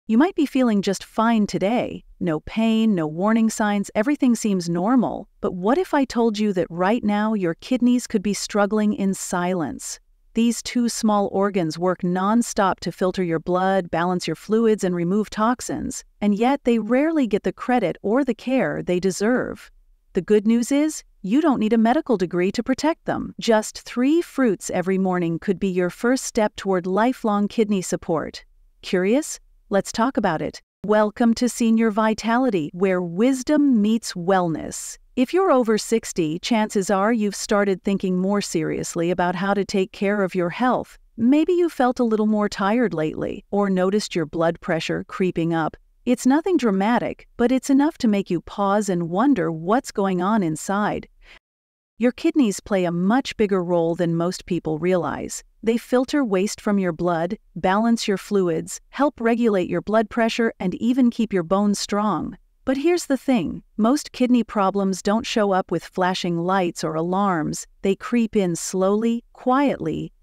You might be feeling just fine today. No pain, no warning signs, everything seems normal. But what if I told you that right now your kidneys could be struggling in silence? These two small organs work non-stop to filter your blood, balance your fluids, and remove toxins, and yet they rarely get the credit or the care they deserve. The good news is, you don't need a medical degree to protect them. Just 3 fruits every morning could be your first step toward lifelong kidney support. Curious? Let's talk about it. Welcome to Senior Vitality, where wisdom meets wellness. If you're over 60, chances are you've started thinking more seriously about how to take care of your health. Maybe you felt a little more tired lately, or noticed your blood pressure creeping up. It's nothing dramatic, but it's enough to make you pause and wonder what's going on inside. Your kidneys play a much bigger role than most people realize. They filter waste from your blood, balance your fluids, help regulate your blood pressure, and even keep your bones strong. But here's the thing, most kidney problems don't show up with flashing lights or alarms. They creep in slowly, quietly.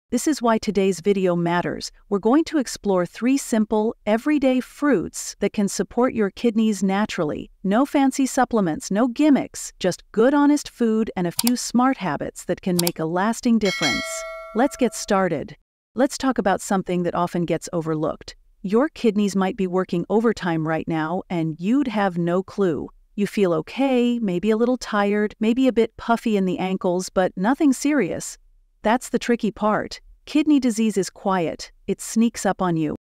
This is why today's video matters. We're going to explore 3 simple, everyday fruits that can support your kidneys naturally. No fancy supplements, no gimmicks, just good honest food and a few smart habits that can make a lasting difference. Let's get started. Let's talk about something that often gets overlooked. Your kidneys might be working overtime right now and you'd have no clue. You feel okay, maybe a little tired, maybe a bit puffy in the ankles, but nothing serious. That's the tricky part. Kidney disease is quiet. It sneaks up on you.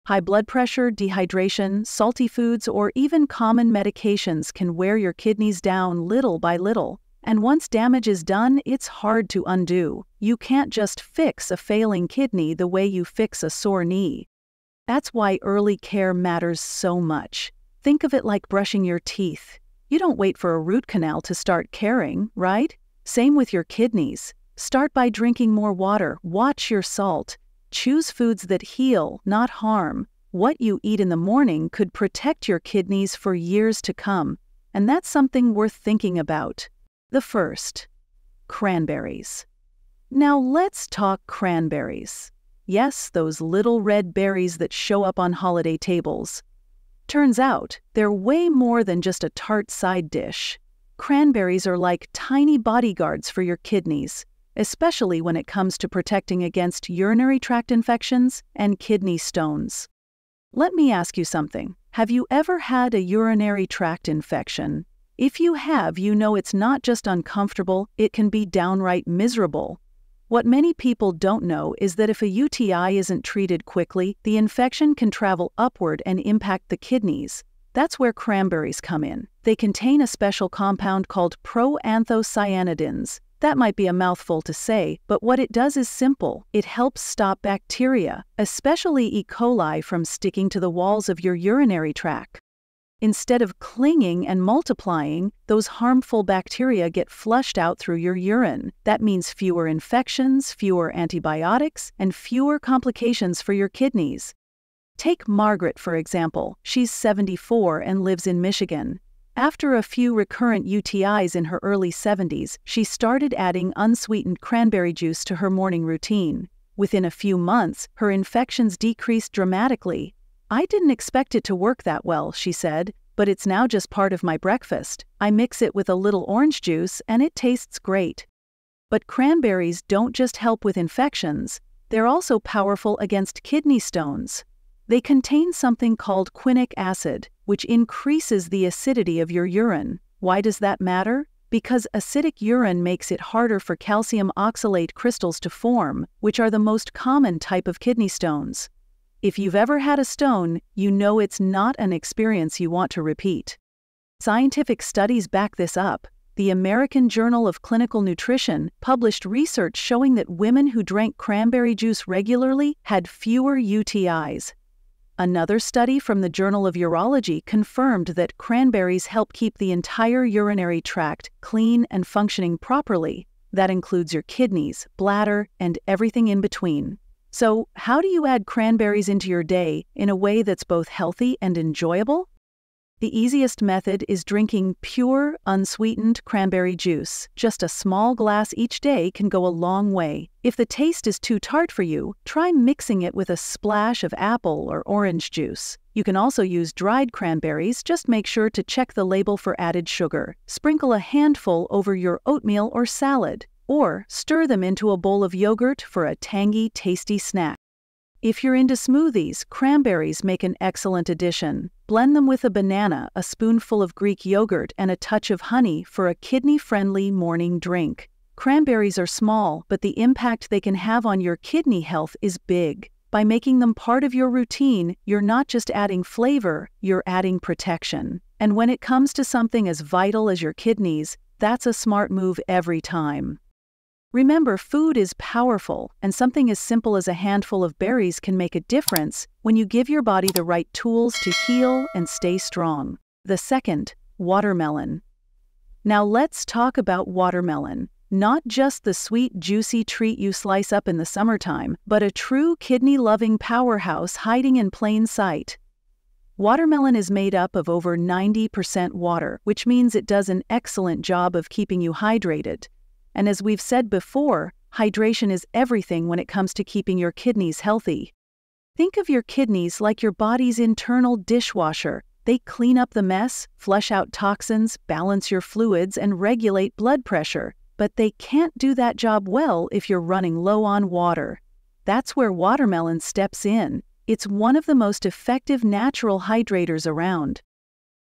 High blood pressure, dehydration, salty foods, or even common medications can wear your kidneys down little by little. And once damage is done, it's hard to undo. You can't just fix a failing kidney the way you fix a sore knee. That's why early care matters so much. Think of it like brushing your teeth. You don't wait for a root canal to start caring, right? Same with your kidneys. Start by drinking more water, watch your salt. Choose foods that heal, not harm. What you eat in the morning could protect your kidneys for years to come, and that's something worth thinking about. The first, cranberries. Now let's talk cranberries. Yes, those little red berries that show up on holiday tables. Turns out, they're way more than just a tart side dish. Cranberries are like tiny bodyguards for your kidneys, especially when it comes to protecting against urinary tract infections and kidney stones. Let me ask you something. Have you ever had a urinary tract infection? If you have, you know it's not just uncomfortable, it can be downright miserable. What many people don't know is that if a UTI isn't treated quickly, the infection can travel upward and impact the kidneys. That's where cranberries come in. They contain a special compound called proanthocyanidins. That might be a mouthful to say, but what it does is simple. It helps stop bacteria, especially E. coli, from sticking to the walls of your urinary tract. Instead of clinging and multiplying, those harmful bacteria get flushed out through your urine. That means fewer infections, fewer antibiotics, and fewer complications for your kidneys. Take Margaret, for example. She's 74 and lives in Michigan. After a few recurrent UTIs in her early 70s, she started adding unsweetened cranberry juice to her morning routine. Within a few months, her infections decreased dramatically. "I didn't expect it to work that well," she said, "but it's now just part of my breakfast. I mix it with a little orange juice and it tastes great." But cranberries don't just help with infections, they're also powerful against kidney stones. They contain something called quinic acid, which increases the acidity of your urine. Why does that matter? Because acidic urine makes it harder for calcium oxalate crystals to form, which are the most common type of kidney stones. If you've ever had a stone, you know it's not an experience you want to repeat. Scientific studies back this up. The American Journal of Clinical Nutrition published research showing that women who drank cranberry juice regularly had fewer UTIs. Another study from the Journal of Urology confirmed that cranberries help keep the entire urinary tract clean and functioning properly. That includes your kidneys, bladder, and everything in between. So, how do you add cranberries into your day in a way that's both healthy and enjoyable? The easiest method is drinking pure, unsweetened cranberry juice. Just a small glass each day can go a long way. If the taste is too tart for you, try mixing it with a splash of apple or orange juice. You can also use dried cranberries, just make sure to check the label for added sugar. Sprinkle a handful over your oatmeal or salad, or stir them into a bowl of yogurt for a tangy, tasty snack. If you're into smoothies, cranberries make an excellent addition. Blend them with a banana, a spoonful of Greek yogurt, and a touch of honey for a kidney-friendly morning drink. Cranberries are small, but the impact they can have on your kidney health is big. By making them part of your routine, you're not just adding flavor, you're adding protection. And when it comes to something as vital as your kidneys, that's a smart move every time. Remember, food is powerful, and something as simple as a handful of berries can make a difference when you give your body the right tools to heal and stay strong. The second, watermelon. Now let's talk about watermelon. Not just the sweet, juicy treat you slice up in the summertime, but a true kidney-loving powerhouse hiding in plain sight. Watermelon is made up of over 90% water, which means it does an excellent job of keeping you hydrated. And as we've said before, hydration is everything when it comes to keeping your kidneys healthy. Think of your kidneys like your body's internal dishwasher. They clean up the mess, flush out toxins, balance your fluids, and regulate blood pressure. But they can't do that job well if you're running low on water. That's where watermelon steps in. It's one of the most effective natural hydrators around.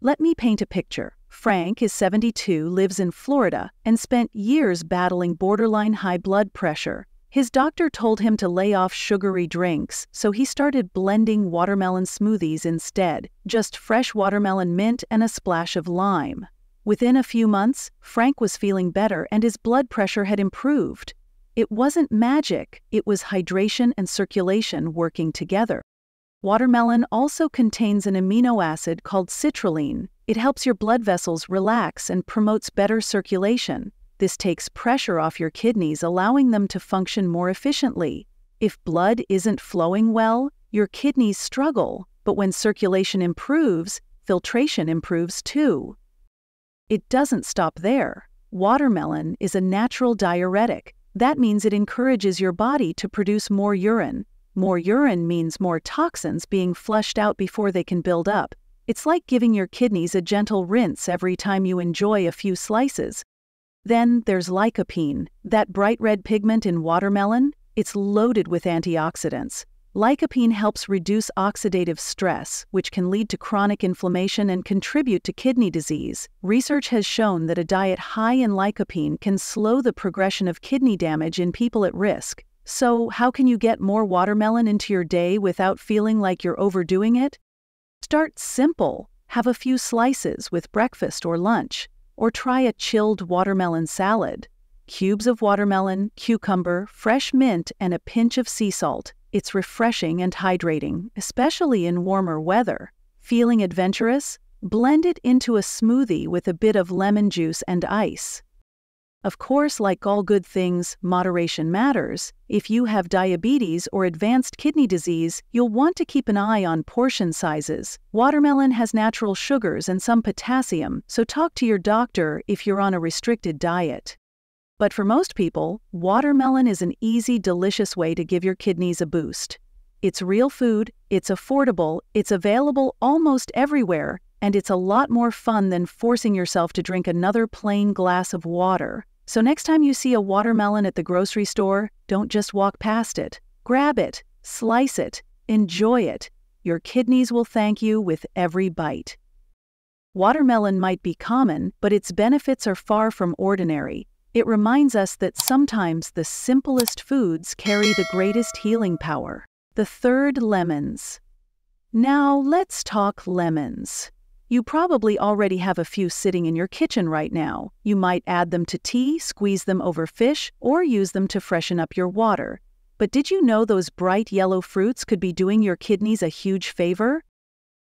Let me paint a picture. Frank is 72, lives in Florida, and spent years battling borderline high blood pressure. His doctor told him to lay off sugary drinks, so he started blending watermelon smoothies instead, just fresh watermelon mint and a splash of lime. Within a few months, Frank was feeling better and his blood pressure had improved. It wasn't magic, it was hydration and circulation working together. Watermelon also contains an amino acid called citrulline. It helps your blood vessels relax and promotes better circulation. This takes pressure off your kidneys, allowing them to function more efficiently. If blood isn't flowing well, your kidneys struggle, but when circulation improves, filtration improves too. It doesn't stop there. Watermelon is a natural diuretic. That means it encourages your body to produce more urine. More urine means more toxins being flushed out before they can build up. It's like giving your kidneys a gentle rinse every time you enjoy a few slices. Then there's lycopene, that bright red pigment in watermelon. It's loaded with antioxidants. Lycopene helps reduce oxidative stress, which can lead to chronic inflammation and contribute to kidney disease. Research has shown that a diet high in lycopene can slow the progression of kidney damage in people at risk. So, how can you get more watermelon into your day without feeling like you're overdoing it? Start simple. Have a few slices with breakfast or lunch, or try a chilled watermelon salad. Cubes of watermelon, cucumber, fresh mint, and a pinch of sea salt. It's refreshing and hydrating, especially in warmer weather. Feeling adventurous? Blend it into a smoothie with a bit of lemon juice and ice. Of course, like all good things, moderation matters. If you have diabetes or advanced kidney disease, you'll want to keep an eye on portion sizes. Watermelon has natural sugars and some potassium, so talk to your doctor if you're on a restricted diet. But for most people, watermelon is an easy, delicious way to give your kidneys a boost. It's real food, it's affordable, it's available almost everywhere, and it's a lot more fun than forcing yourself to drink another plain glass of water. So next time you see a watermelon at the grocery store, don't just walk past it. Grab it, slice it, enjoy it. Your kidneys will thank you with every bite. Watermelon might be common, but its benefits are far from ordinary. It reminds us that sometimes the simplest foods carry the greatest healing power. The third, lemons. Now let's talk lemons. You probably already have a few sitting in your kitchen right now. You might add them to tea, squeeze them over fish, or use them to freshen up your water. But did you know those bright yellow fruits could be doing your kidneys a huge favor?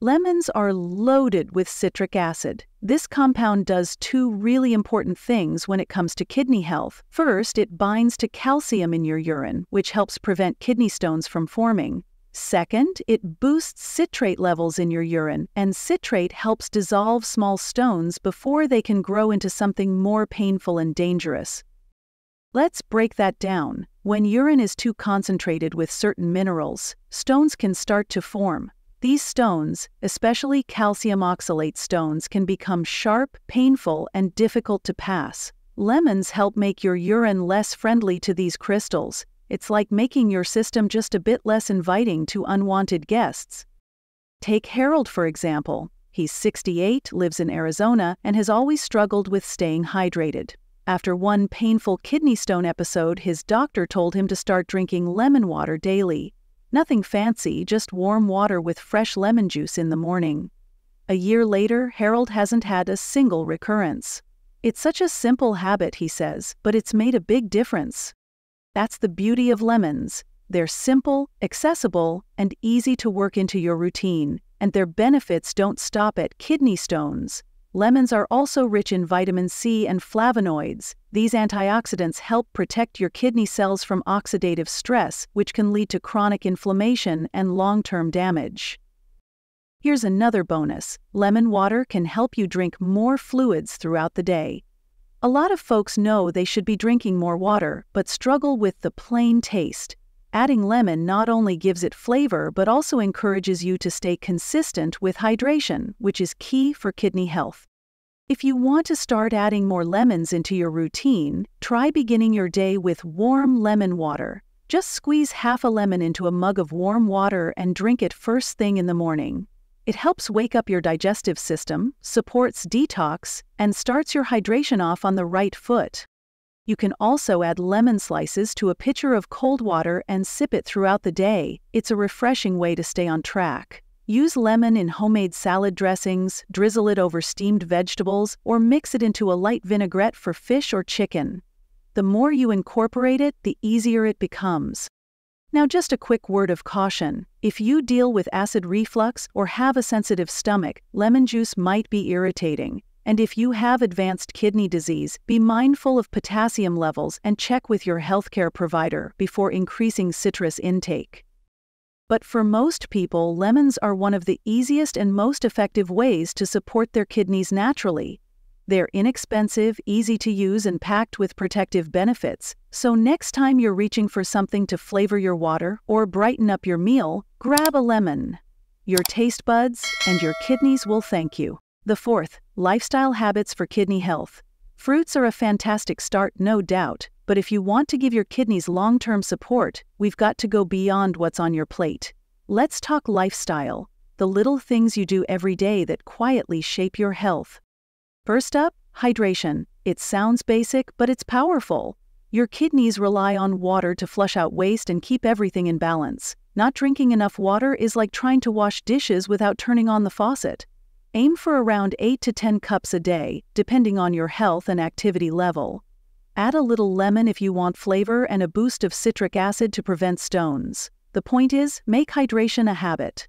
Lemons are loaded with citric acid. This compound does two really important things when it comes to kidney health. First, it binds to calcium in your urine, which helps prevent kidney stones from forming. Second, it boosts citrate levels in your urine, and citrate helps dissolve small stones before they can grow into something more painful and dangerous. Let's break that down. When urine is too concentrated with certain minerals, stones can start to form. These stones, especially calcium oxalate stones, can become sharp, painful, and difficult to pass. Lemons help make your urine less friendly to these crystals. It's like making your system just a bit less inviting to unwanted guests. Take Harold, for example. He's 68, lives in Arizona, and has always struggled with staying hydrated. After one painful kidney stone episode, his doctor told him to start drinking lemon water daily. Nothing fancy, just warm water with fresh lemon juice in the morning. A year later, Harold hasn't had a single recurrence. It's such a simple habit, he says, but it's made a big difference. That's the beauty of lemons. They're simple, accessible, and easy to work into your routine, and their benefits don't stop at kidney stones. Lemons are also rich in vitamin C and flavonoids. These antioxidants help protect your kidney cells from oxidative stress, which can lead to chronic inflammation and long-term damage. Here's another bonus. Lemon water can help you drink more fluids throughout the day. A lot of folks know they should be drinking more water, but struggle with the plain taste. Adding lemon not only gives it flavor, but also encourages you to stay consistent with hydration, which is key for kidney health. If you want to start adding more lemons into your routine, try beginning your day with warm lemon water. Just squeeze half a lemon into a mug of warm water and drink it first thing in the morning. It helps wake up your digestive system, supports detox, and starts your hydration off on the right foot. You can also add lemon slices to a pitcher of cold water and sip it throughout the day. It's a refreshing way to stay on track. Use lemon in homemade salad dressings, drizzle it over steamed vegetables, or mix it into a light vinaigrette for fish or chicken. The more you incorporate it, the easier it becomes. Now, just a quick word of caution. If you deal with acid reflux or have a sensitive stomach, lemon juice might be irritating. And if you have advanced kidney disease, be mindful of potassium levels and check with your healthcare provider before increasing citrus intake. But for most people, lemons are one of the easiest and most effective ways to support their kidneys naturally. They're inexpensive, easy to use, and packed with protective benefits. So next time you're reaching for something to flavor your water or brighten up your meal, grab a lemon. Your taste buds and your kidneys will thank you. The fourth, lifestyle habits for kidney health. Fruits are a fantastic start, no doubt, but if you want to give your kidneys long-term support, we've got to go beyond what's on your plate. Let's talk lifestyle, the little things you do every day that quietly shape your health. First up, hydration. It sounds basic, but it's powerful. Your kidneys rely on water to flush out waste and keep everything in balance. Not drinking enough water is like trying to wash dishes without turning on the faucet. Aim for around 8 to 10 cups a day, depending on your health and activity level. Add a little lemon if you want flavor and a boost of citric acid to prevent stones. The point is, make hydration a habit.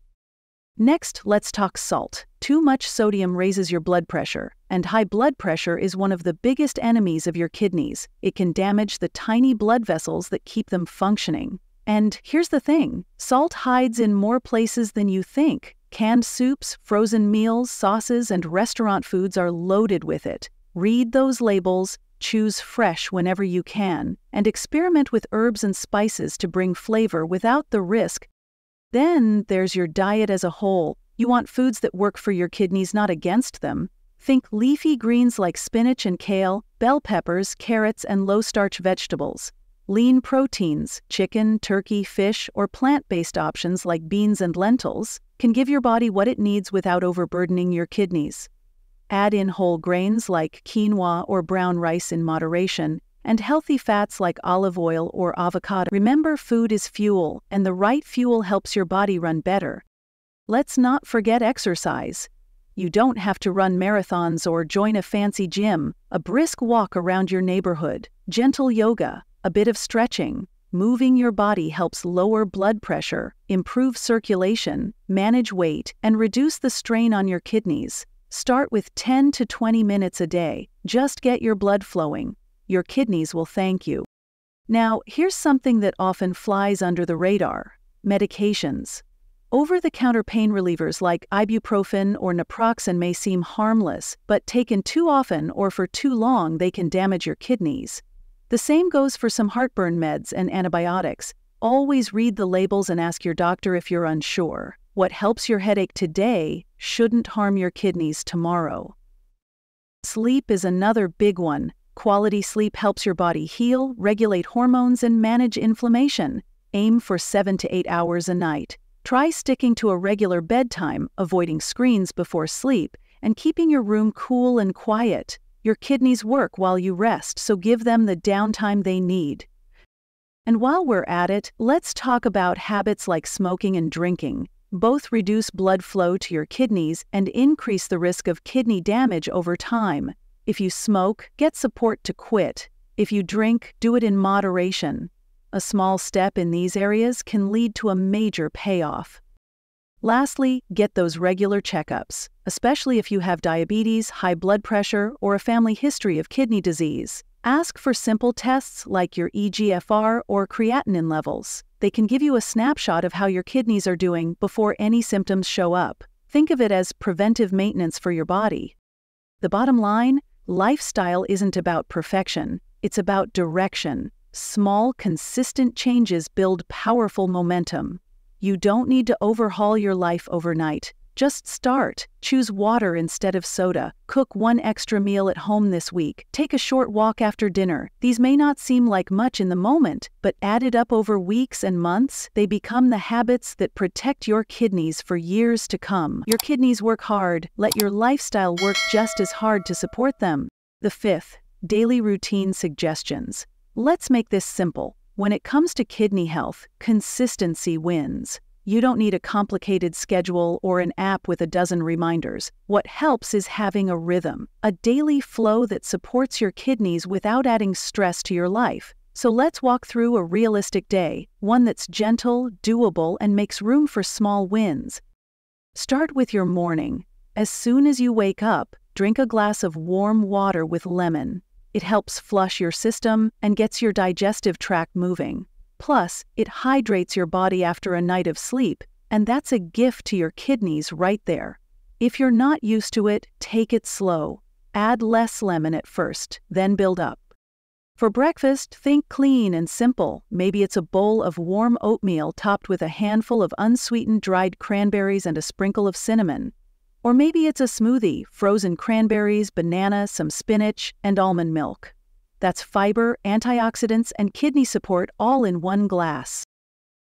Next, let's talk salt. Too much sodium raises your blood pressure, and high blood pressure is one of the biggest enemies of your kidneys. It can damage the tiny blood vessels that keep them functioning. And here's the thing, salt hides in more places than you think. Canned soups, frozen meals, sauces, and restaurant foods are loaded with it. Read those labels, choose fresh whenever you can, and experiment with herbs and spices to bring flavor without the risk. Then there's your diet as a whole. You want foods that work for your kidneys, not against them. Think leafy greens like spinach and kale, bell peppers, carrots, and low-starch vegetables. Lean proteins, chicken, turkey, fish, or plant-based options like beans and lentils can give your body what it needs without overburdening your kidneys. Add in whole grains like quinoa or brown rice in moderation, and healthy fats like olive oil or avocado. Remember, food is fuel, and the right fuel helps your body run better. Let's not forget exercise. You don't have to run marathons or join a fancy gym. A brisk walk around your neighborhood, gentle yoga, a bit of stretching. Moving your body helps lower blood pressure, improve circulation, manage weight, and reduce the strain on your kidneys. Start with 10 to 20 minutes a day. Just get your blood flowing. Your kidneys will thank you. Now, here's something that often flies under the radar. Medications. Over-the-counter pain relievers like ibuprofen or naproxen may seem harmless, but taken too often or for too long they can damage your kidneys. The same goes for some heartburn meds and antibiotics. Always read the labels and ask your doctor if you're unsure. What helps your headache today shouldn't harm your kidneys tomorrow. Sleep is another big one. Quality sleep helps your body heal, regulate hormones, and manage inflammation. Aim for 7 to 8 hours a night. Try sticking to a regular bedtime, avoiding screens before sleep, and keeping your room cool and quiet. Your kidneys work while you rest, so give them the downtime they need. And while we're at it, let's talk about habits like smoking and drinking. Both reduce blood flow to your kidneys and increase the risk of kidney damage over time. If you smoke, get support to quit. If you drink, do it in moderation. A small step in these areas can lead to a major payoff. Lastly, get those regular checkups, especially if you have diabetes, high blood pressure, or a family history of kidney disease. Ask for simple tests like your eGFR or creatinine levels. They can give you a snapshot of how your kidneys are doing before any symptoms show up. Think of it as preventive maintenance for your body. The bottom line, lifestyle isn't about perfection, it's about direction. Small, consistent changes build powerful momentum. You don't need to overhaul your life overnight. Just start. Choose water instead of soda. Cook one extra meal at home this week. Take a short walk after dinner. These may not seem like much in the moment, but added up over weeks and months, they become the habits that protect your kidneys for years to come. Your kidneys work hard. Let your lifestyle work just as hard to support them. The fifth, daily routine suggestions. Let's make this simple. When it comes to kidney health, consistency wins. You don't need a complicated schedule or an app with a dozen reminders. What helps is having a rhythm, a daily flow that supports your kidneys without adding stress to your life. So let's walk through a realistic day, one that's gentle, doable, and makes room for small wins. Start with your morning. As soon as you wake up, drink a glass of warm water with lemon. It helps flush your system and gets your digestive tract moving. Plus, it hydrates your body after a night of sleep, and that's a gift to your kidneys right there. If you're not used to it, take it slow. Add less lemon at first, then build up. For breakfast, think clean and simple. Maybe it's a bowl of warm oatmeal topped with a handful of unsweetened dried cranberries and a sprinkle of cinnamon. Or maybe it's a smoothie, frozen cranberries, banana, some spinach, and almond milk. That's fiber, antioxidants, and kidney support all in one glass.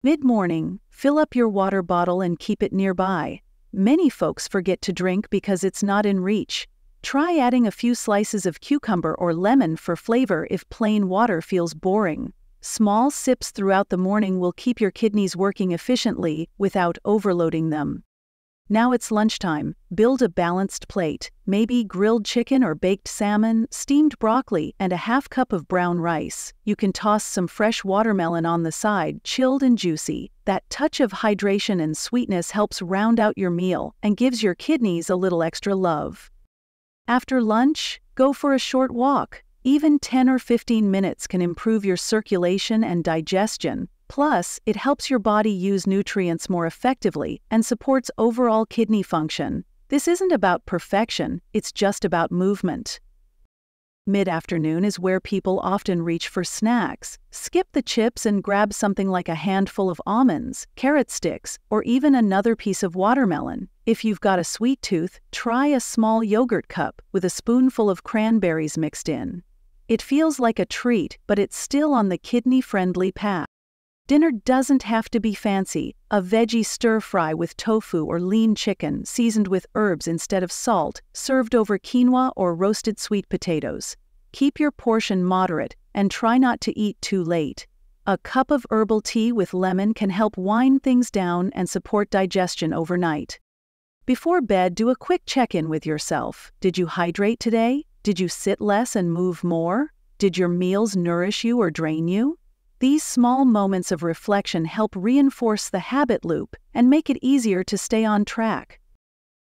Mid-morning, fill up your water bottle and keep it nearby. Many folks forget to drink because it's not in reach. Try adding a few slices of cucumber or lemon for flavor if plain water feels boring. Small sips throughout the morning will keep your kidneys working efficiently without overloading them. Now it's lunchtime. Build a balanced plate, maybe grilled chicken or baked salmon, steamed broccoli, and a half cup of brown rice. You can toss some fresh watermelon on the side, chilled and juicy. That touch of hydration and sweetness helps round out your meal and gives your kidneys a little extra love. After lunch, go for a short walk. Even 10 or 15 minutes can improve your circulation and digestion. Plus, it helps your body use nutrients more effectively and supports overall kidney function. This isn't about perfection, it's just about movement. Mid-afternoon is where people often reach for snacks. Skip the chips and grab something like a handful of almonds, carrot sticks, or even another piece of watermelon. If you've got a sweet tooth, try a small yogurt cup with a spoonful of cranberries mixed in. It feels like a treat, but it's still on the kidney-friendly path. Dinner doesn't have to be fancy. A veggie stir-fry with tofu or lean chicken seasoned with herbs instead of salt, served over quinoa or roasted sweet potatoes. Keep your portion moderate and try not to eat too late. A cup of herbal tea with lemon can help wind things down and support digestion overnight. Before bed, do a quick check-in with yourself. Did you hydrate today? Did you sit less and move more? Did your meals nourish you or drain you? These small moments of reflection help reinforce the habit loop and make it easier to stay on track.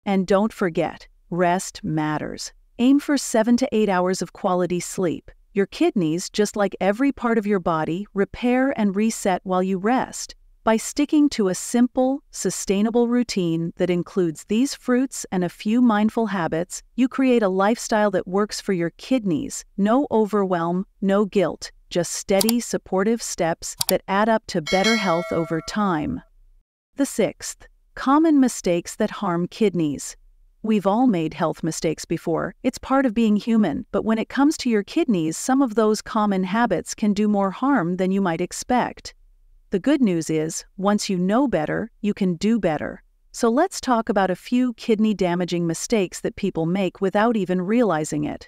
And don't forget, rest matters. Aim for 7 to 8 hours of quality sleep. Your kidneys, just like every part of your body, repair and reset while you rest. By sticking to a simple, sustainable routine that includes these fruits and a few mindful habits, you create a lifestyle that works for your kidneys. No overwhelm, no guilt, just steady, supportive steps that add up to better health over time. The sixth, common mistakes that harm kidneys. We've all made health mistakes before. It's part of being human, but when it comes to your kidneys, some of those common habits can do more harm than you might expect. The good news is, once you know better, you can do better. So let's talk about a few kidney-damaging mistakes that people make without even realizing it.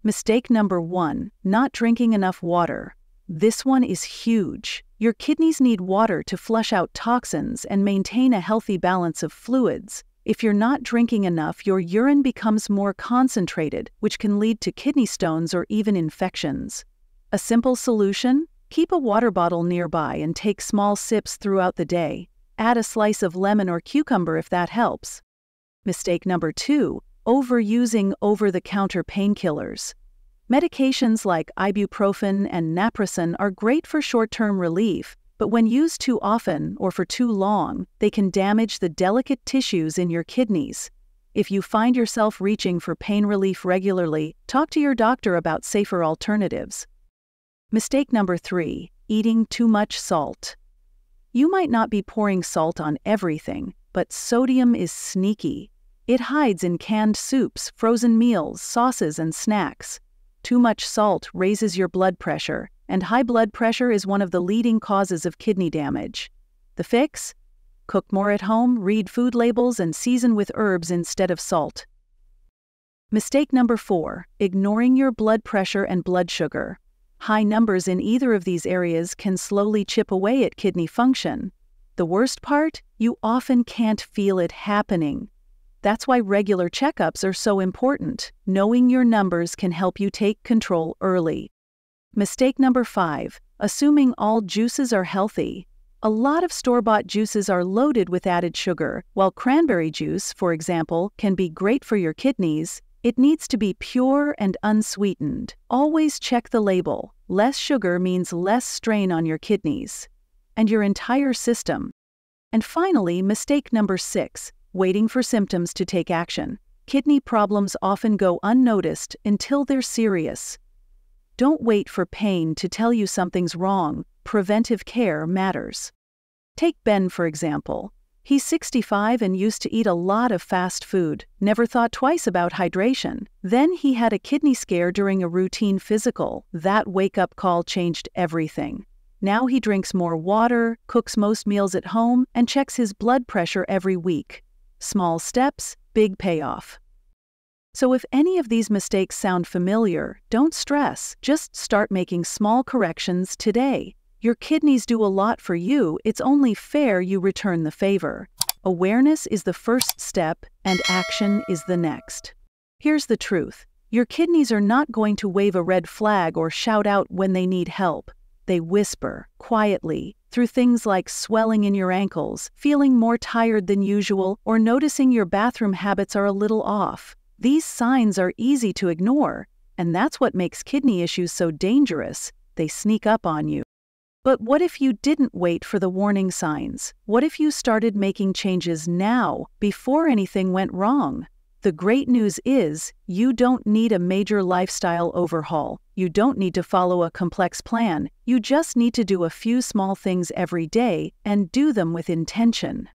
Mistake number 1, not drinking enough water. This one is huge. Your kidneys need water to flush out toxins and maintain a healthy balance of fluids. If you're not drinking enough, your urine becomes more concentrated, which can lead to kidney stones or even infections. A simple solution? Keep a water bottle nearby and take small sips throughout the day. Add a slice of lemon or cucumber if that helps. Mistake number 2, overusing over-the-counter painkillers. Medications like ibuprofen and naproxen are great for short-term relief, but when used too often or for too long, they can damage the delicate tissues in your kidneys. If you find yourself reaching for pain relief regularly, talk to your doctor about safer alternatives. Mistake number 3, eating too much salt. You might not be pouring salt on everything, but sodium is sneaky. It hides in canned soups, frozen meals, sauces, and snacks. Too much salt raises your blood pressure, and high blood pressure is one of the leading causes of kidney damage. The fix? Cook more at home, read food labels, and season with herbs instead of salt. Mistake number 4, ignoring your blood pressure and blood sugar. High numbers in either of these areas can slowly chip away at kidney function. The worst part? You often can't feel it happening. That's why regular checkups are so important. Knowing your numbers can help you take control early. Mistake number 5, assuming all juices are healthy. A lot of store-bought juices are loaded with added sugar. While cranberry juice, for example, can be great for your kidneys, it needs to be pure and unsweetened. Always check the label. Less sugar means less strain on your kidneys and your entire system. And finally, mistake number 6, waiting for symptoms to take action. Kidney problems often go unnoticed until they're serious. Don't wait for pain to tell you something's wrong. Preventive care matters. Take Ben, for example. He's 65 and used to eat a lot of fast food, never thought twice about hydration. Then he had a kidney scare during a routine physical. That wake-up call changed everything. Now he drinks more water, cooks most meals at home, and checks his blood pressure every week. Small steps, big payoff. So if any of these mistakes sound familiar, don't stress. Just start making small corrections today. Your kidneys do a lot for you. It's only fair you return the favor. Awareness is the first step, and action is the next. Here's the truth. Your kidneys are not going to wave a red flag or shout out when they need help. They whisper, quietly, through things like swelling in your ankles, feeling more tired than usual, or noticing your bathroom habits are a little off. These signs are easy to ignore, and that's what makes kidney issues so dangerous. They sneak up on you. But what if you didn't wait for the warning signs? What if you started making changes now, before anything went wrong? The great news is, you don't need a major lifestyle overhaul. You don't need to follow a complex plan. You just need to do a few small things every day and do them with intention.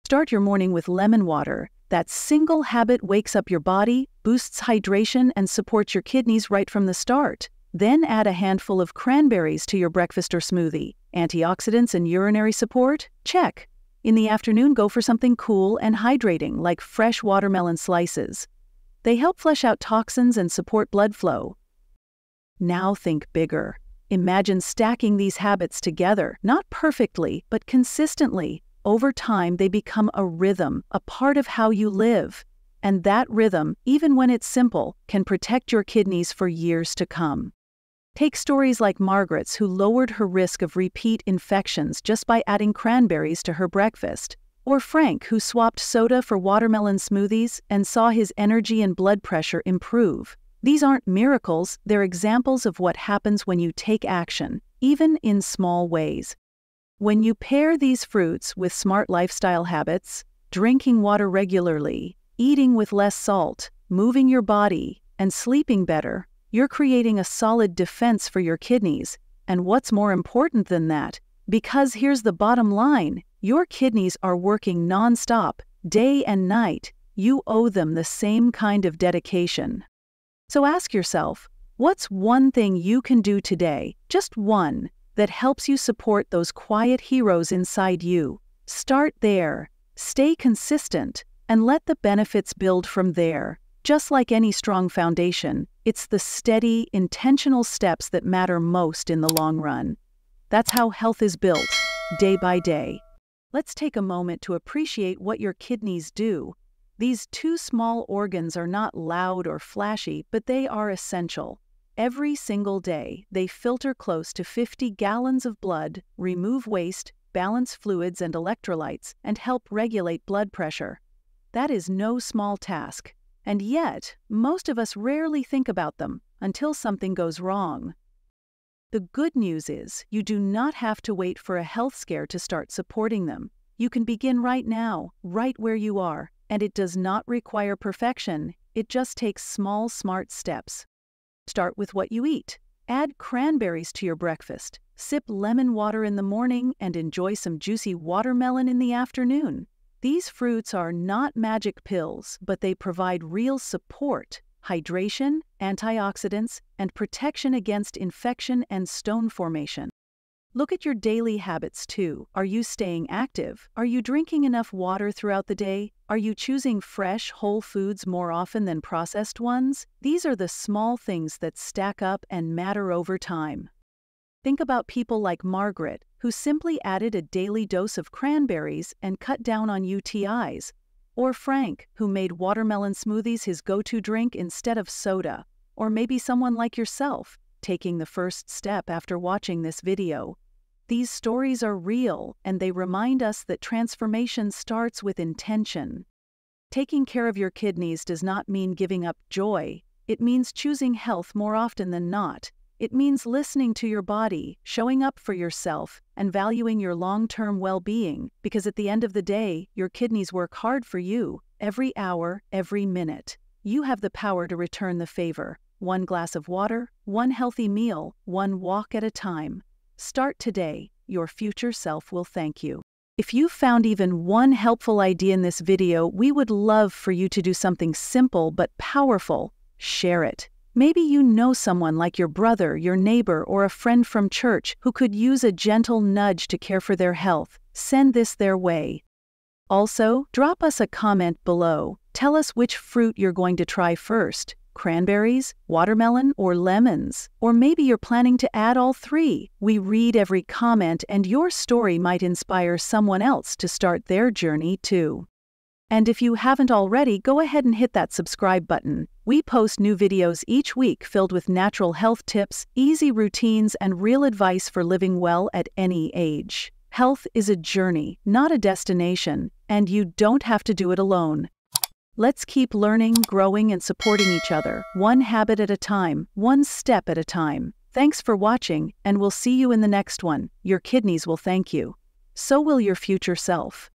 Start your morning with lemon water. That single habit wakes up your body, boosts hydration, and supports your kidneys right from the start. Then add a handful of cranberries to your breakfast or smoothie. Antioxidants and urinary support? Check. In the afternoon, go for something cool and hydrating, like fresh watermelon slices. They help flush out toxins and support blood flow. Now think bigger. Imagine stacking these habits together, not perfectly, but consistently. Over time, they become a rhythm, a part of how you live. And that rhythm, even when it's simple, can protect your kidneys for years to come. Take stories like Margaret's, who lowered her risk of repeat infections just by adding cranberries to her breakfast, or Frank, who swapped soda for watermelon smoothies and saw his energy and blood pressure improve. These aren't miracles, they're examples of what happens when you take action, even in small ways. When you pair these fruits with smart lifestyle habits, drinking water regularly, eating with less salt, moving your body, and sleeping better, you're creating a solid defense for your kidneys. And what's more important than that? Because here's the bottom line, your kidneys are working non-stop, day and night. You owe them the same kind of dedication. So ask yourself, what's one thing you can do today, just one, that helps you support those quiet heroes inside you? Start there, stay consistent, and let the benefits build from there. Just like any strong foundation, it's the steady, intentional steps that matter most in the long run. That's how health is built, day by day. Let's take a moment to appreciate what your kidneys do. These two small organs are not loud or flashy, but they are essential. Every single day, they filter close to 50 gallons of blood, remove waste, balance fluids and electrolytes, and help regulate blood pressure. That is no small task. And yet, most of us rarely think about them until something goes wrong. The good news is, you do not have to wait for a health scare to start supporting them. You can begin right now, right where you are, and it does not require perfection. It just takes small, smart steps. Start with what you eat. Add cranberries to your breakfast. Sip lemon water in the morning and enjoy some juicy watermelon in the afternoon. These fruits are not magic pills, but they provide real support, hydration, antioxidants, and protection against infection and stone formation. Look at your daily habits too. Are you staying active? Are you drinking enough water throughout the day? Are you choosing fresh, whole foods more often than processed ones? These are the small things that stack up and matter over time. Think about people like Margaret, who simply added a daily dose of cranberries and cut down on UTIs. Or Frank, who made watermelon smoothies his go-to drink instead of soda. Or maybe someone like yourself, taking the first step after watching this video. These stories are real, and they remind us that transformation starts with intention. Taking care of your kidneys does not mean giving up joy. It means choosing health more often than not. It means listening to your body, showing up for yourself, and valuing your long-term well-being, because at the end of the day, your kidneys work hard for you, every hour, every minute. You have the power to return the favor. One glass of water, one healthy meal, one walk at a time. Start today. Your future self will thank you. If you found even one helpful idea in this video, we would love for you to do something simple but powerful. Share it. Maybe you know someone like your brother, your neighbor, or a friend from church who could use a gentle nudge to care for their health. Send this their way. Also, drop us a comment below. Tell us which fruit you're going to try first. Cranberries, watermelon, or lemons? Or maybe you're planning to add all three. We read every comment, and your story might inspire someone else to start their journey too. And if you haven't already, go ahead and hit that subscribe button. We post new videos each week filled with natural health tips, easy routines, and real advice for living well at any age. Health is a journey, not a destination, and you don't have to do it alone. Let's keep learning, growing, and supporting each other, one habit at a time, one step at a time. Thanks for watching, and we'll see you in the next one. Your kidneys will thank you. So will your future self.